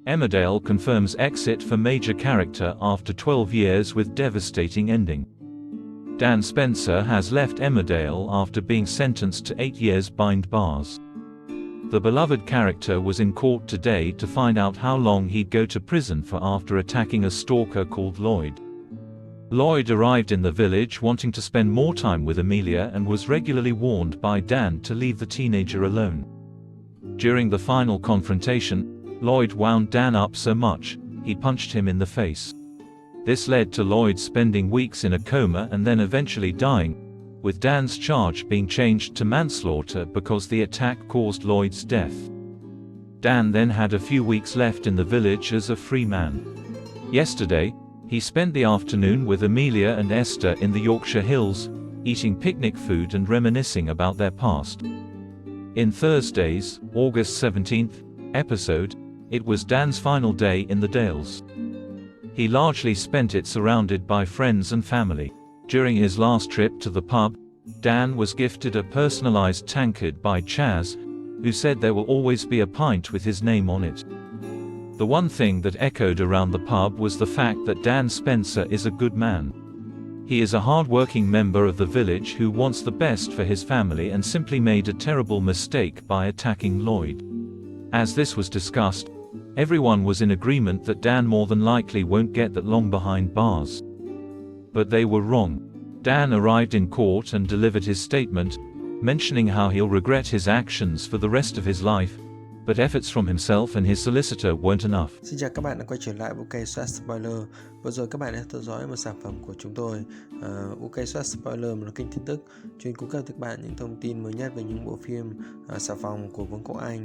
Emmerdale confirms exit for major character after 12 years with devastating ending. Dan Spencer has left Emmerdale after being sentenced to 8 years behind bars. The beloved character was in court today to find out how long he'd go to prison for after attacking a stalker called Lloyd. Lloyd arrived in the village wanting to spend more time with Amelia and was regularly warned by Dan to leave the teenager alone. During the final confrontation, Lloyd wound Dan up so much, he punched him in the face. This led to Lloyd spending weeks in a coma and then eventually dying, with Dan's charge being changed to manslaughter because the attack caused Lloyd's death. Dan then had a few weeks left in the village as a free man. Yesterday, he spent the afternoon with Amelia and Esther in the Yorkshire Hills, eating picnic food and reminiscing about their past. In Thursday's, August 17th, episode, it was Dan's final day in the Dales. He largely spent it surrounded by friends and family. During his last trip to the pub, Dan was gifted a personalized tankard by Chaz, who said there will always be a pint with his name on it. The one thing that echoed around the pub was the fact that Dan Spencer is a good man. He is a hard-working member of the village who wants the best for his family and simply made a terrible mistake by attacking Lloyd. As this was discussed, everyone was in agreement that Dan more than likely won't get that long behind bars. But they were wrong. Dan arrived in court and delivered his statement, mentioning how he'll regret his actions for the rest of his life, but efforts from himself and his solicitor weren't enough. Xin chào các bạn đã quay trở lại UK Soát Spoiler. Vừa rồi các bạn đã theo dõi một sản phẩm của chúng tôi, UK Soát Spoiler, một kênh tin tức chuyên cung cấp cho các bạn những thông tin mới nhất về những bộ phim xà phòng của Vương quốc Anh.